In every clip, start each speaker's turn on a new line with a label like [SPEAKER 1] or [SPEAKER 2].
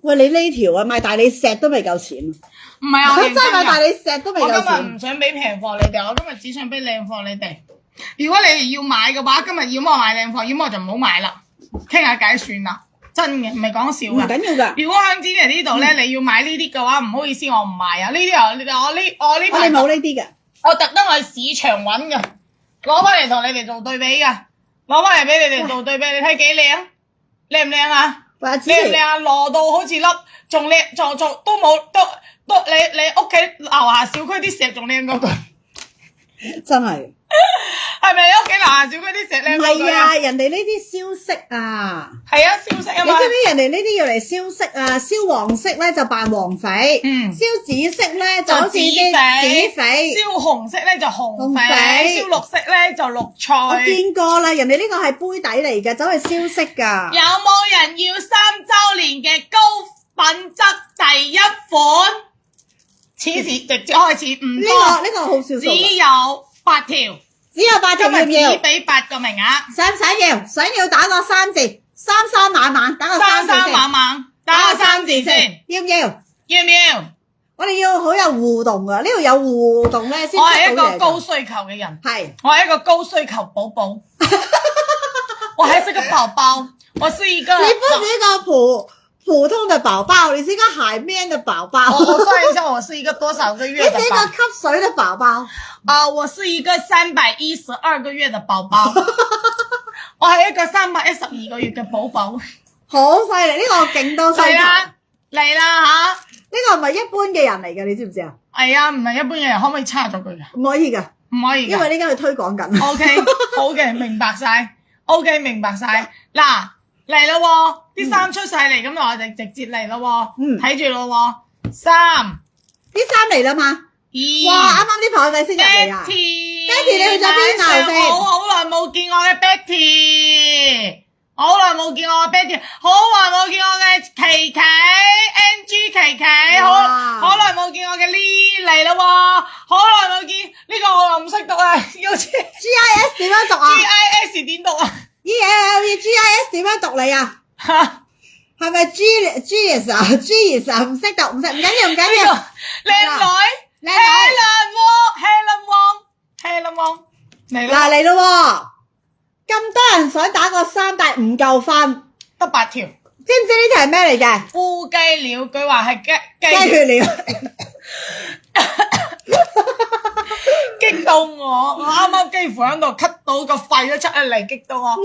[SPEAKER 1] 喂，你呢條啊賣大理石都未夠錢，
[SPEAKER 2] 唔係啊，我
[SPEAKER 1] 真係賣大理石都未
[SPEAKER 2] 我今日
[SPEAKER 1] 夠錢。
[SPEAKER 2] 唔想俾平貨你哋，我今日只想俾靚貨你哋。如果你哋要買嘅話，今日要麼買靚貨，要麼就唔好買啦，傾下偈算啦。真嘅，唔係講笑
[SPEAKER 1] 唔
[SPEAKER 2] 噶。
[SPEAKER 1] 緊要㗎。
[SPEAKER 2] 如果香子嚟呢度咧，你要買呢啲嘅話，唔好意思，我唔賣啊。呢啲我呢排
[SPEAKER 1] 我哋冇呢啲嘅。
[SPEAKER 2] 我特登去市場揾嘅，攞翻嚟同你哋做對比嘅，攞翻嚟俾你哋做對比，你睇幾靚？靚唔靚啊？
[SPEAKER 1] 喂，阿子
[SPEAKER 2] 靚唔靚啊？羅到好似粒，仲靚，仲都冇都你屋企樓下小區啲石仲靚過佢，
[SPEAKER 1] 真係。
[SPEAKER 2] 係咪你屋企樓下小區啲石靚
[SPEAKER 1] 唔
[SPEAKER 2] 過佢啊？
[SPEAKER 1] 係啊，人哋呢啲燒色啊。
[SPEAKER 2] 係啊，燒色啊嘛
[SPEAKER 1] 你知唔。知人哋呢啲要嚟燒色啊？燒黃色咧就扮黃翡，燒紫色咧就好似啲紫翡，
[SPEAKER 2] 燒紅色咧就紅
[SPEAKER 1] 紅
[SPEAKER 2] 翡，
[SPEAKER 1] 翡
[SPEAKER 2] 燒綠色咧就綠菜。
[SPEAKER 1] 我見過啦，人哋呢個係杯底嚟嘅，走去燒色㗎。
[SPEAKER 2] 有冇人要3週年嘅高品質第一款？此時直接開始，唔
[SPEAKER 1] 呢
[SPEAKER 2] 多，
[SPEAKER 1] 個好少數
[SPEAKER 2] 只
[SPEAKER 1] 㗎，
[SPEAKER 2] 有8條，
[SPEAKER 1] 只有8條，
[SPEAKER 2] 今日
[SPEAKER 1] 要唔要？
[SPEAKER 2] 只俾8個名額，
[SPEAKER 1] 想唔想要？想要打個3字，三三晚晚打個3字
[SPEAKER 2] 三
[SPEAKER 1] 先，
[SPEAKER 2] 晚晚打個3字先，
[SPEAKER 1] 要唔要？
[SPEAKER 2] 要唔要？
[SPEAKER 1] 我哋要好有互動㗎，呢度有互動咧先出
[SPEAKER 2] 我係一
[SPEAKER 1] 到嘢㗎。
[SPEAKER 2] 個高需求嘅人，
[SPEAKER 1] 係
[SPEAKER 2] 我係一個高需求寶寶，我還是個寶寶，我是一個。
[SPEAKER 1] 你不是一個普通的寶寶，你是一個海面的寶寶。
[SPEAKER 2] 我算一下，我是一個多少個月的
[SPEAKER 1] 你是一個吸水的寶寶。
[SPEAKER 2] 我是一個312個月的寶寶，我係一個312個月嘅寶寶。
[SPEAKER 1] 好犀利，呢個勁多需求。
[SPEAKER 2] 嚟啦，嚟啦吓！
[SPEAKER 1] 呢個唔係一般嘅人嚟嘅，你知唔知啊？
[SPEAKER 2] 係啊，唔係一般嘅人，可唔可以叉咗佢㗎？
[SPEAKER 1] 唔可以㗎，
[SPEAKER 2] 唔可以㗎。
[SPEAKER 1] 因為呢家佢推廣緊。
[SPEAKER 2] O K，好嘅，明白晒。O K，明白晒。嗱，嚟咯喎，啲衫出晒嚟，咁我哋直接嚟咯喎。睇住咯喎，3、
[SPEAKER 1] 啲衫嚟啦嘛。
[SPEAKER 2] 2，
[SPEAKER 1] 哇！啱啱啲朋友仔先入嚟啊。
[SPEAKER 2] Betty，
[SPEAKER 1] 你去咗邊啊先
[SPEAKER 2] 好耐冇見我嘅 Betty，好耐冇見我嘅 Betty，好耐冇見我嘅琪琪 NG 琪琪，好耐冇見我嘅 Lee 嚟啦喎，好耐冇見呢個我又唔識讀啊，要知
[SPEAKER 1] GIS 點樣讀啊
[SPEAKER 2] GIS 點讀啊？
[SPEAKER 1] ？GIS 點樣讀你啊？係咪 GS 啊？GS 啊？唔識讀，唔緊要，唔緊要。
[SPEAKER 2] 靚女，Helen Wong，嚟啦，
[SPEAKER 1] 嗱嚟咯喎！咁多人想打個3，但係唔夠分，
[SPEAKER 2] 得8條。
[SPEAKER 1] 知唔知呢條係咩嚟嘅？
[SPEAKER 2] 烏雞料，佢話係
[SPEAKER 1] 雞血料。
[SPEAKER 2] 激到我啱啱幾乎喺度咳到個肺都出嚟，激到我。
[SPEAKER 1] 呢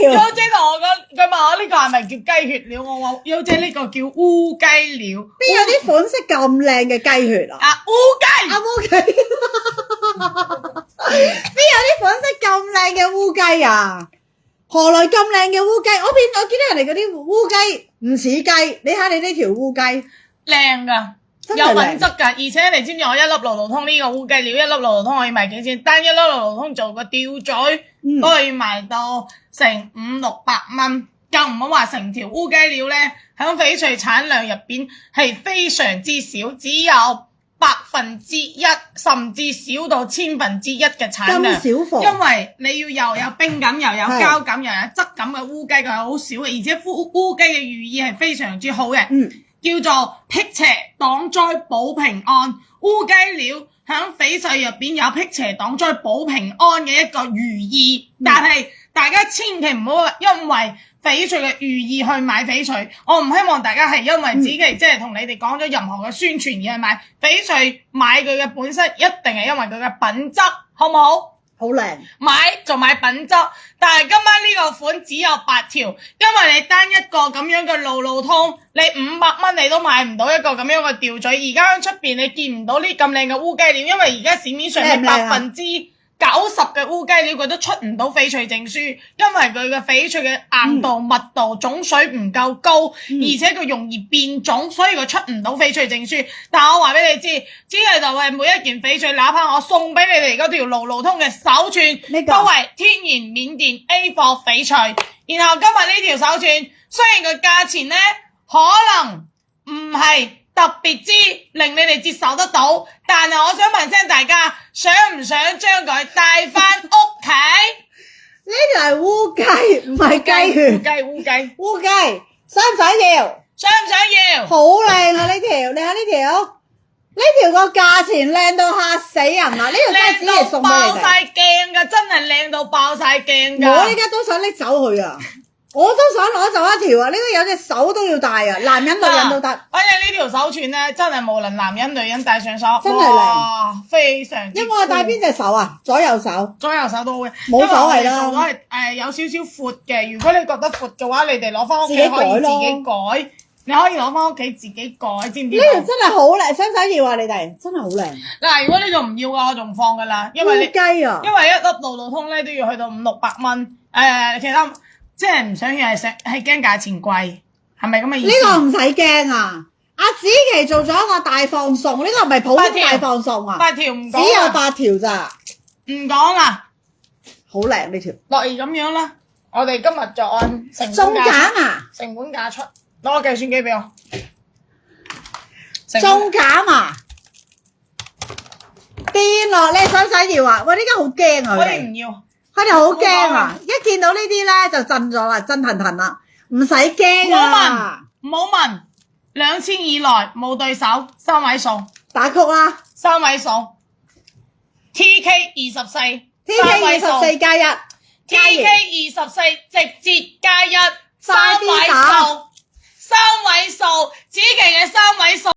[SPEAKER 1] 條
[SPEAKER 2] 妖姐同我講，佢問我呢個係咪叫雞血料？我話妖姐呢個叫烏雞料。
[SPEAKER 1] 邊有啲款式咁靚嘅雞血啊？
[SPEAKER 2] 啊烏雞，
[SPEAKER 1] 烏雞，邊有啲款式咁靚嘅烏雞啊？何來咁靚嘅烏雞？我見到人哋嗰啲烏雞唔似雞，你睇你呢條烏雞
[SPEAKER 2] 靚噶。
[SPEAKER 1] 真係
[SPEAKER 2] 有品
[SPEAKER 1] 靚
[SPEAKER 2] 質㗎，而且你知唔知我一粒路路通呢個烏雞料，一粒路路通可以賣幾錢？單一粒路路通做個吊嘴，都可以賣到成500-600蚊。更唔好話成條烏雞料咧，喺翡翠產量入邊係非常之少，只有1%，甚至少到1/1000嘅產量。
[SPEAKER 1] 咁少貨，
[SPEAKER 2] 因為你要又有冰感，又有膠感，又有質感嘅烏雞，佢係好少嘅，而且烏雞嘅寓意係非常之好嘅。叫做辟邪擋災保平安，烏雞料響翡翠入邊有辟邪擋災保平安嘅一個寓意，但係大家千祈唔好因為翡翠嘅寓意去買翡翠，我唔希望大家係因為自己即係同你哋講咗任何嘅宣傳而去買翡翠，買佢嘅本身一定係因為佢嘅品質，好唔好？
[SPEAKER 1] 好靚，
[SPEAKER 2] 買就買品質，但係今晚呢個款只有8條，因為你單一個咁樣嘅路路通，你500蚊你都買唔到一個咁樣嘅吊嘴。而家喺出邊你見唔到呢咁靚嘅烏雞料，因為而家市面上嘅90%嘅烏雞料佢都出唔到翡翠證書，因為佢嘅翡翠嘅硬度、密度、種水唔夠高，而且佢容易變種，所以佢出唔到翡翠證書。但係我話俾你知，只係就係每一件翡翠，哪怕我送俾你哋嗰條路路通嘅手串，都係天然緬甸 A 貨翡翠。然後今日呢條手串，雖然個價錢呢可能唔係特別之令你哋接受得到，但係我想問聲大家，想唔想將佢帶翻屋企？
[SPEAKER 1] 呢條係烏雞，唔係雞血。
[SPEAKER 2] 烏雞，
[SPEAKER 1] 烏雞，想唔想要？
[SPEAKER 2] 想唔想要？條，
[SPEAKER 1] 好靚啊！呢條，你睇呢條個價錢靚到嚇死人啊！呢條真係只係
[SPEAKER 2] 靚到
[SPEAKER 1] 送俾你哋。
[SPEAKER 2] 爆晒鏡㗎，真係靚到爆晒鏡㗎。
[SPEAKER 1] 我呢家都想拎走佢啊！我都想攞走一條啊！呢個有隻手都要戴啊，男人女人都得。
[SPEAKER 2] 反正呢條手串咧，真係無論男人女人戴上手，
[SPEAKER 1] 真係靚
[SPEAKER 2] 哇，非常之。
[SPEAKER 1] 因為我戴邊隻手啊？左右手。
[SPEAKER 2] 左右手都好嘅，
[SPEAKER 1] 冇所謂啦
[SPEAKER 2] 因為我哋做咗係有少少闊嘅。如果你覺得闊嘅話，你哋攞翻屋企
[SPEAKER 1] 自己改
[SPEAKER 2] 可以自
[SPEAKER 1] 咯
[SPEAKER 2] 己改。你可以攞翻屋企自己改，知唔知
[SPEAKER 1] 呢？條真係好靚，想唔想要啊？你哋真係好靚。
[SPEAKER 2] 嗱，如果你仲唔要嘅，我仲放㗎啦，因為你
[SPEAKER 1] 烏雞啊！
[SPEAKER 2] 因為一粒路路通咧都要去到500-600蚊。其他即係唔想要係驚價錢貴，係咪咁嘅意思？
[SPEAKER 1] 呢個唔使驚啊！阿子琪做咗一個大放送，呢個唔係普通大放送啊，
[SPEAKER 2] 8條唔
[SPEAKER 1] 只有
[SPEAKER 2] 講啦，
[SPEAKER 1] 8條咋，
[SPEAKER 2] 唔講啦，
[SPEAKER 1] 好靚呢條。
[SPEAKER 2] 樂兒咁樣啦。我哋今日就按成
[SPEAKER 1] 中
[SPEAKER 2] 本價
[SPEAKER 1] 減啊！
[SPEAKER 2] 成本價出，攞個計算機俾我。
[SPEAKER 1] 中減啊！癲落，你想唔想要啊？喂，呢家好驚啊！
[SPEAKER 2] 我
[SPEAKER 1] 佢哋
[SPEAKER 2] 哋唔要。
[SPEAKER 1] 佢哋好驚啊！一見到呢啲咧就震咗啦，震騰騰啦，唔使驚
[SPEAKER 2] 唔好
[SPEAKER 1] 啊！
[SPEAKER 2] 問，唔好問，2000以內冇對手，3位數
[SPEAKER 1] 打曲啦
[SPEAKER 2] ，3位數 TK 24
[SPEAKER 1] ，TK 24加1
[SPEAKER 2] TK 24直接加1 3位數，3位數，子琪嘅3位數。